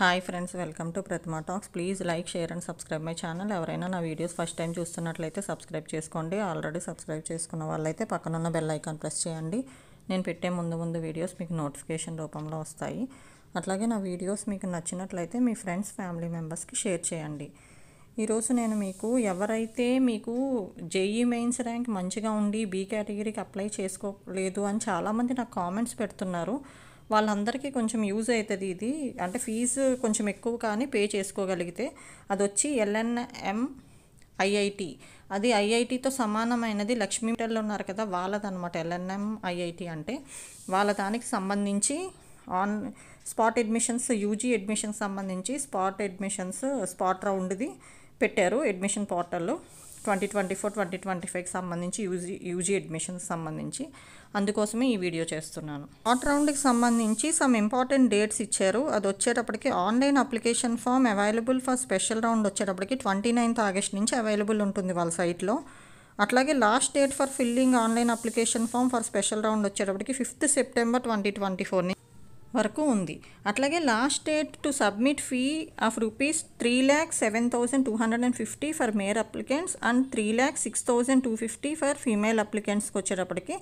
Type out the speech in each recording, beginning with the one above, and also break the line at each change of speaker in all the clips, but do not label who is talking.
Hi friends, welcome to Pratima talks. Please like, share and subscribe my channel. ఎవరైనా నా videos first time చూస్తున్నట్లయితే subscribe చేసుకోండి. Already subscribe చేసుకున్న వాళ్ళైతే పక్కనున్న బెల్ ఐకాన్ ప్రెస్ చేయండి. నేను పెట్టే ముందు వీడియోస్ మీకు నోటిఫికేషన్ రూపంలో వస్తాయి. అట్లాగే నా వీడియోస్ మీకు నచ్చినట్లయితే మీ ఫ్రెండ్స్, ఫ్యామిలీ మెంబర్స్కి షేర్ చేయండి. ఈరోజు నేను ఎవరైతే మీకు జేఈ మెయిన్స్ ర్యాంక్ మంచిగా ఉండి బీ కేటగిరీకి అప్లై చేసుకోలేదు అని చాలామంది నాకు కామెంట్స్ పెడుతున్నారు. వాళ్ళందరికీ కొంచెం యూజ్ అవుతుంది. ఇది అంటే ఫీజు కొంచెం ఎక్కువ కానీ పే చేసుకోగలిగితే అది వచ్చి LNM IIT. అది ఐఐటితో సమానమైనది. లక్ష్మీ మిట్టల్లో ఉన్నారు కదా, వాళ్ళదనమాట LNM IIT అంటే. వాళ్ళ దానికి సంబంధించి స్పాట్ అడ్మిషన్స్, యూజీ అడ్మిషన్స్ సంబంధించి స్పాట్ రౌండ్ది పెట్టారు అడ్మిషన్ పోర్టల్లో 2024-2025కి సంబంధించి యూజీ అడ్మిషన్స్ సంబంధించి. అందుకోసమే ఈ వీడియో చేస్తున్నాను. స్పాట్ రౌండ్కి సంబంధించి సమ్ ఇంపార్టెంట్ డేట్స్ ఇచ్చారు. అది వచ్చేటప్పటికి online application form available for special round వచ్చేటప్పటికి 29th ఆగస్ట్ నుంచి అవైలబుల్ ఉంటుంది వాళ్ళ సైట్లో. అట్లాగే last date for filling online application form for special round వచ్చేటప్పటికి 5th September 2024 వరకు ఉంది. అట్లాగే last date to submit fee of ₹3,07,250 for male applicants and ₹3,06,250 for female అప్లికెంట్స్కి వచ్చేటప్పటికి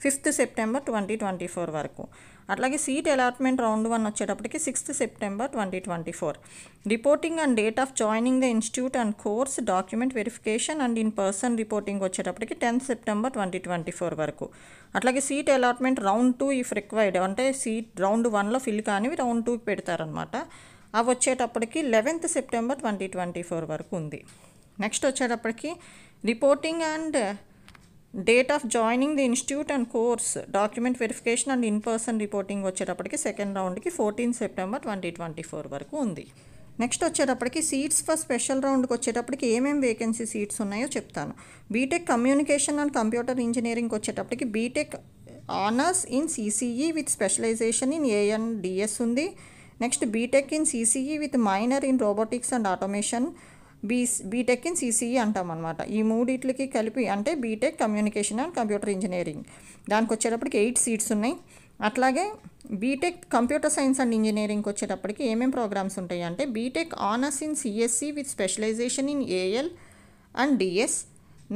5th September 2024 వరకు. అట్లాగే సీట్ అలాట్మెంట్ రౌండ్ 1 వచ్చేటప్పటికి 6th September 2024. Reporting and date of joining the institute and course, document verification and in person reporting వచ్చేటప్పటికి 10th September 2024 వరకు. అట్లాగే seat allotment round 2 if required, అంటే seat round 1లో fill కానివి round 2కి పెడతారనమాట. అవి వచ్చేటప్పటికి 11th September 2024 వరకు ఉంది. నెక్స్ట్ వచ్చేటప్పటికి reporting and date of joining the institute and course, document verification and in person reporting వచ్చేటప్పటికి సెకండ్ రౌండ్కి 14th September 2024 వరకు ఉంది. నెక్స్ట్ వచ్చేటప్పటికి సీట్స్ ఫర్ స్పెషల్ రౌండ్కి వచ్చేటప్పటికి ఏమేమి వేకెన్సీ సీట్స్ ఉన్నాయో చెప్తాను. బీటెక్ కమ్యూనికేషన్ అండ్ కంప్యూటర్ ఇంజనీరింగ్కి వచ్చేటప్పటికి BTech honours in CCE with specialisation in ANDS ఉంది. Next BTech in CCE with minor in robotics and automation, BTech in CCE అంటాం అనమాట. ఈ మూడిట్లకి కలిపి అంటే BTech communication and computer engineering, దానికి వచ్చేటప్పటికి 8 సీట్స్ ఉన్నాయి. అట్లాగే బీటెక్ కంప్యూటర్ సైన్స్ అండ్ ఇంజనీరింగ్కి వచ్చేటప్పటికి ఏమేమి ప్రోగ్రామ్స్ ఉంటాయి అంటే BTech honours in CSE with specialisation in AL and DS.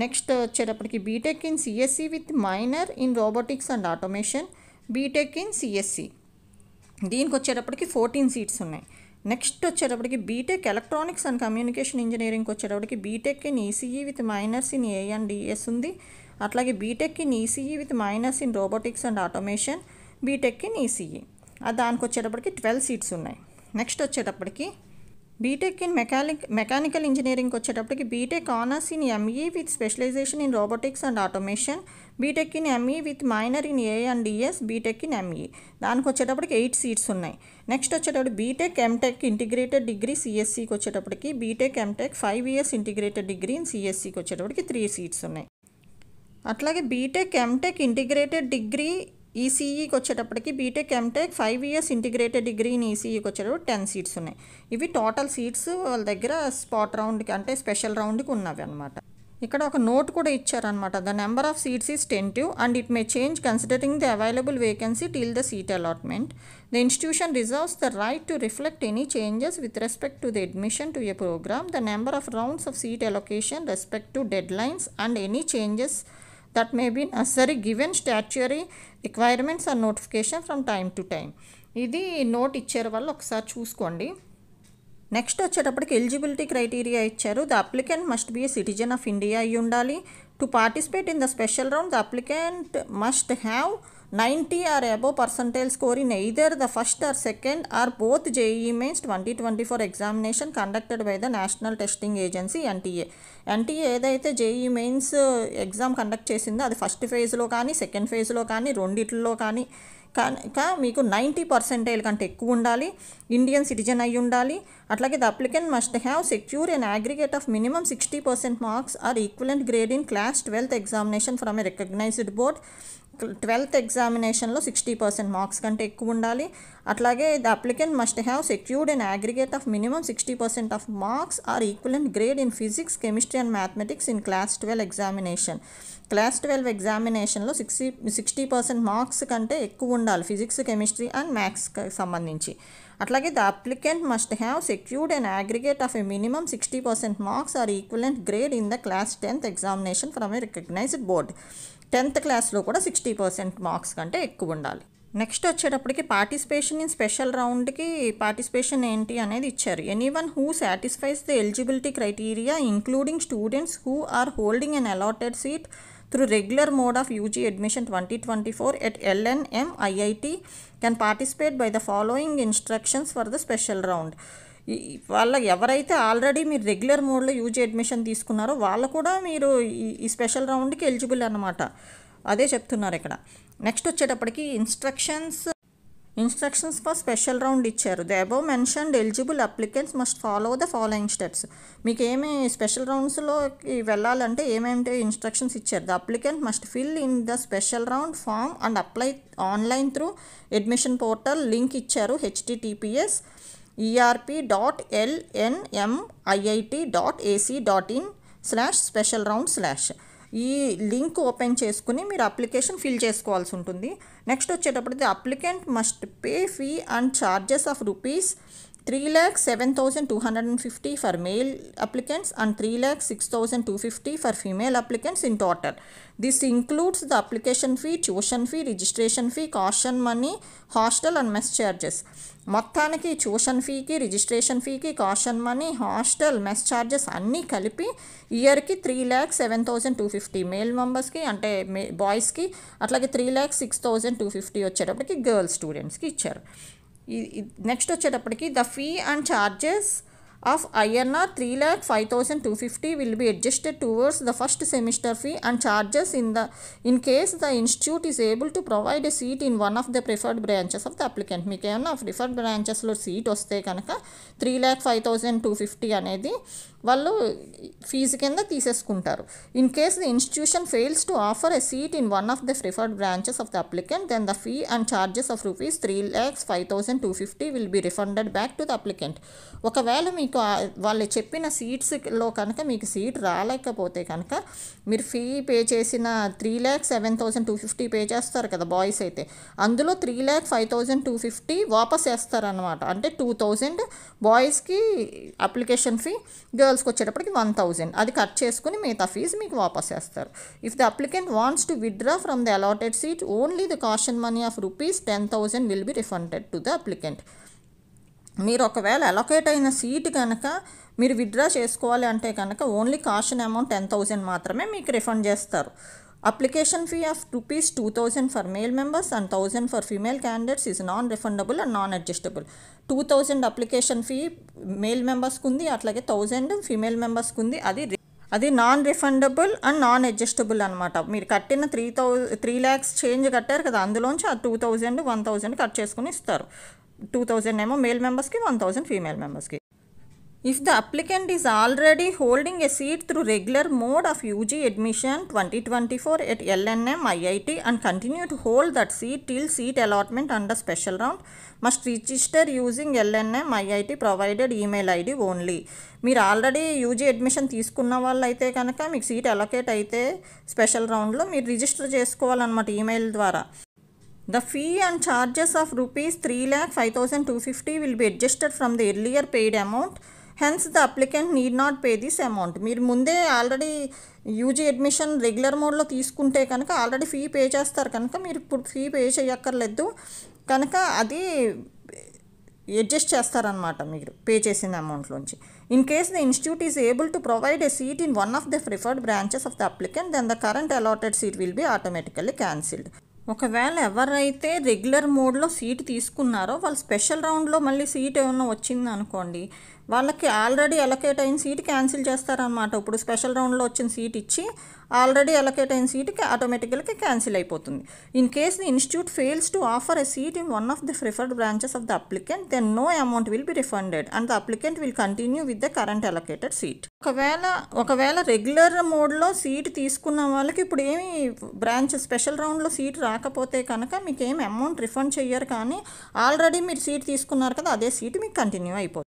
Next వచ్చేటప్పటికి BTech in CSE with minor in robotics and automation, BTech in CSE, దీనికి వచ్చేటప్పటికి 14 సీట్స్ ఉన్నాయి. నెక్స్ట్ వచ్చేటప్పటికి బీటెక్ ఎలక్ట్రానిక్స్ అండ్ కమ్యూనికేషన్ ఇంజనీరింగ్కి వచ్చేటప్పటికి BTech in ECE with minors in ANDS ఉంది. అట్లాగే BTech in ECE with minors in robotics and automation, BTech in ECE, దానికి వచ్చేటప్పటికి 12 సీట్స్ ఉన్నాయి. నెక్స్ట్ వచ్చేటప్పటికి బీటెక్ ఇన్ మెకానికల్ ఇంజనీరింగ్కి వచ్చేటప్పటికి BTech honours in ME with specialisation in robotics and automation, BTech in ME with minor in ANDS, BTech in ME, దానికి వచ్చేటప్పటికి 8 seats ఉన్నాయి. Next వచ్చేటప్పటికి బీటెక్ ఎంటెక్ ఇంటిగ్రేటెడ్ డిగ్రీ CSCకి వచ్చేటప్పటికి BTech MTech 5 years integrated degree in CSCకి వచ్చేటప్పటికి 3 seats ఉన్నాయి. అట్లాగే బీటెక్ ఎంటెక్ ఇంటిగ్రేటెడ్ డిగ్రీ ECEకి వచ్చేటప్పటికి BTech MTech 5 years integrated degree in ECEకి వచ్చేటప్పుడు 10 సీట్స్ ఉన్నాయి. ఇవి టోటల్ సీట్స్ వాళ్ళ దగ్గర స్పాట్ రౌండ్కి అంటే స్పెషల్ రౌండ్కి ఉన్నవి అనమాట. ఇక్కడ ఒక నోట్ కూడా ఇచ్చారనమాట. The number of seats is tentative and it may change considering the available vacancy till the seat allotment. The institution reserves the right to reflect any changes with respect to the admission to a programme, the number of rounds of seat allocation, respect to deadline and any changes that may be necessary given statutory requirements and notification from time to time. ఇది note ఇచ్చారు వాళ్ళు, ఒకసారి చూసుకోండి. Next వచ్చేటప్పటికి eligibility criteria ఇచ్చారు. The applicant must be A citizen of India అయి ఉండాలి. To participate in the special round the applicant must have 90 or above percentile score in either the first or second or both JEE Mains 2024 examination conducted by the National Testing Agency NTA. ఏదైతే JEE Mains exam conduct చేసిందో అది first ఫేజ్లో కానీ second ఫేజ్లో కానీ రెండిట్లో కానీ మీకు 90% కంటే ఎక్కువ ఉండాలి. ఇండియన్ సిటిజన్ అయి ఉండాలి. అట్లాగే the applicant must have secure an aggregate of minimum 60% marks or equivalent grade in class 12th examination from a recognised board. 12th ఎగ్జామినేషన్లో 60% మార్క్స్ కంటే ఎక్కువ ఉండాలి. అట్లాగే the applicant must have secured an aggregate of minimum 60% of marks or equivalent grade in physics, chemistry and mathematics in class 12 examination. Class 12 ఎగ్జామినేషన్లో 60% marks కంటే ఎక్కువ ఉండాలి physics, chemistry and మ్యాథ్స్కి సంబంధించి. అట్లాగే the applicant must have secured an aggregate of a minimum 60% marks or equivalent grade in the class 10th examination from a recognised board. 10th క్లాస్లో కూడా 60% marks కంటే ఎక్కువ ఉండాలి. నెక్స్ట్ వచ్చేటప్పటికి పార్టిసిపేషన్ ఇన్ స్పెషల్ రౌండ్కి పార్టిసిపేషన్ ఏంటి అనేది ఇచ్చారు. Anyone who satisfies the eligibility criteria including students who are holding an allotted seat through regular mode of UG admission 2024 at LNM IIT can participate by the following instructions for the special round. వాళ్ళ ఎవరైతే already మీరు regular మోడ్లో UG admission తీసుకున్నారో వాళ్ళు కూడా మీరు ఈ special రౌండ్కి eligible అన్నమాట. అదే చెప్తున్నారు ఇక్కడ. నెక్స్ట్ వచ్చేటప్పటికి ఇన్స్ట్రక్షన్స్ ఫర్ స్పెషల్ రౌండ్ ఇచ్చారు. The above mentioned eligible applicants must follow the following steps. మీకు ఏమి స్పెషల్ రౌండ్స్లోకి వెళ్ళాలంటే ఏమేమిటి ఇన్స్ట్రక్షన్స్ ఇచ్చారు. The applicant must fill in the special round form and apply online through admission portal. Link ఇచ్చారు https://erp.lnmIIT.ac.in/specialround/. ఈ link open చేసుకుని మీరు అప్లికేషన్ ఫిల్ చేసుకోవాల్సి ఉంటుంది. నెక్స్ట్ వచ్చేటప్పటికి applicant must pay fee and charges of rupees 3,07,250 for male applicants and 3,06,250 for female applicants in total. This includes the application fee, tuition fee, registration fee, caution money, hostel and mess charges. మొత్తానికి tuition ఫీకి, రిజిస్ట్రేషన్ ఫీకి, caution money, hostel, mess charges అన్నీ కలిపి ఇయర్కి 3,07,250 male మెంబర్స్కి అంటే బాయ్స్కి, అట్లాగే 3,06,250 వచ్చేటప్పటికి గర్ల్స్ స్టూడెంట్స్కి ఇచ్చారు. నెక్స్ట్ వచ్చేటప్పటికి the fee and charges of INR 3,05,250 will be adjusted towards the first semester fee and charges in case the institute is able to provide a seat in one of the preferred branches of the applicant. మీకు ఏమన్నా preferred బ్రాంచెస్లో seat వస్తే కనుక 3,05,250 అనేది వాళ్ళు fees కింద తీసేసుకుంటారు. In case the institution fails to offer a seat in one of the preferred branches of the applicant then the fee and charges of rupees 3,05,250 will be refunded back to the applicant. ఒకవేళ మీకు వాళ్ళు చెప్పిన సీట్స్లో కనుక మీకు seat రాలేకపోతే కనుక మీరు fee pay చేసిన 3,07,250 pay చేస్తారు కదా బాయ్స్ అయితే, అందులో 3,05,250 వాపస్ వేస్తారనమాట. అంటే 2,000 బాయ్స్కి అప్లికేషన్ ఫీ, గర్ల్స్కి వచ్చేటప్పటికి 1,000 అది కట్ చేసుకుని మిగతా ఫీజు మీకు వాపస్ వేస్తారు. If the applicant wants to withdraw from the allotted seat only the caution money of rupees 10,000 will be refunded to the applicant. మీరు ఒకవేళ అలొకేట్ అయిన సీట్ కనుక మీరు విత్డ్రా చేసుకోవాలి అంటే కనుక ఓన్లీ కాషన్ అమౌంట్ 10,000 మాత్రమే మీకు రిఫండ్ చేస్తారు. Application fee of rupees 2,000 for male members and 1,000 for female candidates is non refundable and non adjustable. 2,000 application fee male మెంబర్స్కి ఉంది, అట్లాగే 1,000 ఫీమేల్ మెంబర్స్కి ఉంది. అది non refundable and non adjustable అనమాట. మీరు కట్టిన 3 lakhs చేంజ్ కట్టారు కదా, అందులోంచి ఆ 2,000 1,000 కట్ చేసుకుని ఇస్తారు. 2,000 ఏమో మేల్ మెంబర్స్కి, 1,000 ఫీమేల్ మెంబర్స్కి. If the applicant is already holding a seat through regular mode of UG admission 2024 at LNM IIT and continue to hold that seat till seat allotment under special round, must register using LNM IIT provided email ID only. మీరు already UG admission తీసుకున్న వాళ్ళు అయితే కనుక మీకు seat allocate అయితే special రౌండ్లో మీరు register చేసుకోవాలన్నమాట ఈమెయిల్ ద్వారా. The fee and charges of rupees 3,05,250 will be adjusted from the earlier paid amount. Hence, the applicant need not pay this amount. మీరు ముందే ఆల్రెడీ యూజీ అడ్మిషన్ రెగ్యులర్ మోడ్లో తీసుకుంటే కనుక ఆల్రెడీ ఫీ పే చేస్తారు కనుక మీరు ఇప్పుడు ఫీ పే చేయక్కర్లేదు కనుక అది అడ్జస్ట్ చేస్తారనమాట మీరు పే చేసిన అమౌంట్లోంచి. In case the institute is able to provide a seat in one of the preferred branches of the applicant then the current allotted seat will be automatically cancelled. ఒకవేళ ఎవరైతే regular మోడ్లో seat తీసుకున్నారో వాళ్ళు special రౌండ్లో మళ్ళీ seat ఏమన్నా వచ్చింది అనుకోండి, వాళ్ళకి ఆల్రెడీ అలొకేట్ అయిన సీట్ క్యాన్సిల్ చేస్తారనమాట. ఇప్పుడు స్పెషల్ రౌండ్లో వచ్చిన సీట్ ఇచ్చి ఆల్రెడీ అలొకేట్ అయిన సీట్కి ఆటోమేటికల్గా క్యాన్సిల్ అయిపోతుంది. In case the institute fails to offer a seat in one of the preferred branches of the applicant then no amount will be refunded and the applicant will continue with the current allocated seat. ఒకవేళ regular మోడ్లో seat తీసుకున్న వాళ్ళకి ఇప్పుడు ఏమి branch special రౌండ్లో seat రాకపోతే కనుక మీకు ఏమి అమౌంట్ రిఫండ్ చెయ్యరు, కానీ ఆల్రెడీ మీరు సీట్ తీసుకున్నారు కదా అదే సీట్ మీకు కంటిన్యూ అయిపోతుంది.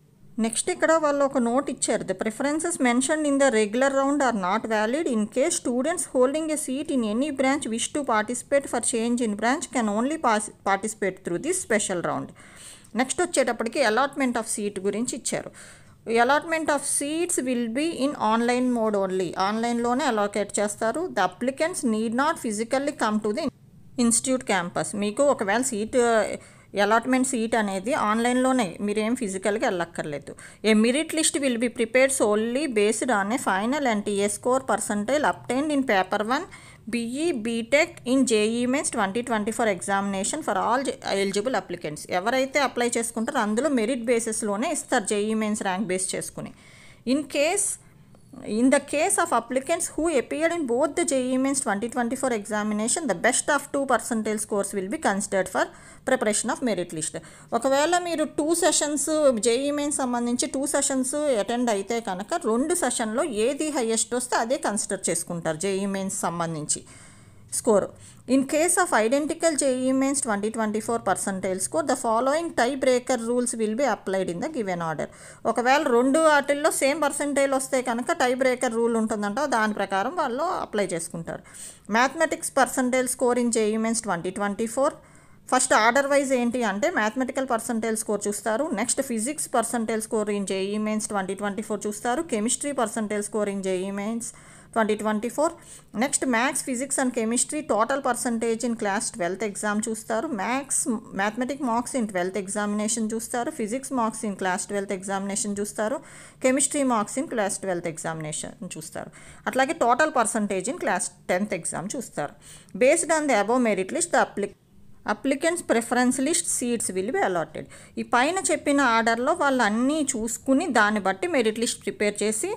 నెక్స్ట్ ఇక్కడ వాళ్ళు ఒక నోట్ ఇచ్చారు. The preferences mentioned in the regular round are not valid in case students holding a seat in any branch wish to participate for change in branch can only participate through this special round. Next వచ్చేటప్పటికి allotment of seat గురించి ఇచ్చారు. Allotment of seats will be in online mode only. ఆన్లైన్లోనే allocate చేస్తారు. The applicants need not physically come to the institute campus. మీకు ఒకవేళ allotment seat అనేది ఆన్లైన్లోనే, మీరేం ఫిజికల్గా వెళ్ళక్కర్లేదు. A merit list will be prepared solely based on a final NTA score percentile obtained in paper 1 BE BTech ఇన్ JEE Mains 2024 examination for all eligible applicants. ఎవరైతే apply చేసుకుంటారో అందులో మెరిట్ బేసిస్లోనే ఇస్తారు, JEE Mains ర్యాంక్ బేస్ చేసుకుని. In the case of applicants who appeared in both the JEE Mains 2024 examination, the best of 2 percentile scores will be considered for preparation of merit list. ఒకవేళ మీరు 2 sessions JEE Mains సంబంధించి 2 sessions attend అయితే కనుక 2 సెషన్లో ఏది highest వస్తే అదే consider చేసుకుంటారు JEE Mains సంబంధించి score. In case of identical JEE Mains 2024 percentile score, the following tie breaker rules will be applied in the given order. ఒకవేళ 2 వాటిల్లో సేమ్ పర్సంటైల్ వస్తే కనుక టై బ్రేకర్ రూల్ ఉంటుందంట, దాని ప్రకారం వాళ్ళు అప్లై చేసుకుంటారు. Mathematics percentile score in JEE Mains 2024. First order wise ఏంటి అంటే మ్యాథమెటికల్ పర్సంటైల్ స్కోర్ చూస్తారు. Next physics percentile score in JEE Mains 2024 చూస్తారు. Chemistry percentile score in JEE Mains 2024. Next maths, physics and chemistry total percentage in class 12th exam చూస్తారు. Mathematic marks in 12th examination చూస్తారు. Physics marks in class 12th examination చూస్తారు. Chemistry marks in class 12th examination చూస్తారు. అట్లాగే total percentage in class 10th exam చూస్తారు. Based on the above merit list the applicants preference list seats will be allotted. ఈ పైన చెప్పిన ఆర్డర్లో వాళ్ళు అన్నీ చూసుకుని దాన్ని బట్టి మెరిట్ లిస్ట్ ప్రిపేర్ చేసి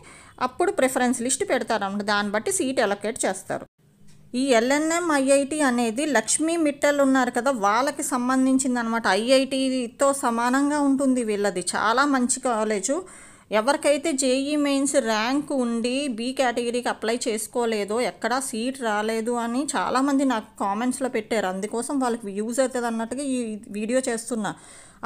అప్పుడు ప్రిఫరెన్స్ లిస్ట్ పెడతారన్నమాట. దాన్ని బట్టి సీట్ అలొకేట్ చేస్తారు. ఈ LNM IIT అనేది లక్ష్మీ మిట్టల్ ఉన్నారు కదా, వాళ్ళకి సంబంధించింది అనమాట. IITతో సమానంగా ఉంటుంది వీళ్ళది. చాలా మంచి కాలేజు. ఎవరికైతే JEE Mains ర్యాంక్ ఉండి B కేటగిరీకి అప్లై చేసుకోలేదో, ఎక్కడా సీట్ రాలేదు అని చాలామంది నాకు కామెంట్స్లో పెట్టారు. అందుకోసం వాళ్ళకి యూజ్ అవుతుంది అన్నట్టుగా ఈ వీడియో చేస్తున్నా.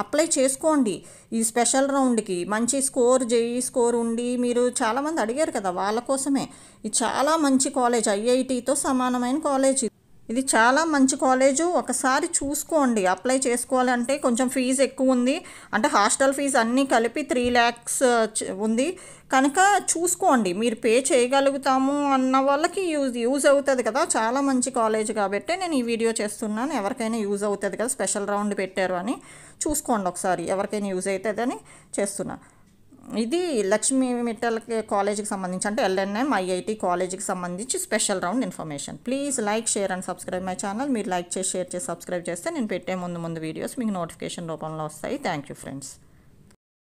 అప్లై చేసుకోండి ఈ స్పెషల్ రౌండ్కి. మంచి స్కోర్ JEE స్కోర్ ఉండి మీరు చాలామంది అడిగారు కదా, వాళ్ళ కోసమే. ఇది చాలా మంచి కాలేజ్, IITతో సమానమైన కాలేజ్. ఇది చాలా మంచి కాలేజు. ఒకసారి చూసుకోండి. అప్లై చేసుకోవాలంటే కొంచెం ఫీజు ఎక్కువ ఉంది, అంటే హాస్టల్ ఫీజు అన్నీ కలిపి 3 lakhs ఉంది కనుక చూసుకోండి. మీరు పే చేయగలుగుతాము అన్న వాళ్ళకి యూజ్ అవుతుంది కదా. చాలా మంచి కాలేజ్ కాబట్టి నేను ఈ వీడియో చేస్తున్నాను. ఎవరికైనా యూజ్ అవుతుంది కదా, స్పెషల్ రౌండ్ పెట్టారు అని చూసుకోండి ఒకసారి, ఎవరికైనా యూజ్ అవుతుందని చేస్తున్నా. ఇది లక్ష్మీ మిట్టల్ కాలేజీకి సంబంధించి, అంటే LNM IIT కాలేజీకి సంబంధించి special round information. Please like, share and subscribe my channel. మీరు లైక్ చేసి, షేర్ చేసి, సబ్స్క్రైబ్ చేస్తే నేను పెట్టే ముందు వీడియోస్ మీకు నోటిఫికేషన్ రూపంలో వస్తాయి. Thank you friends.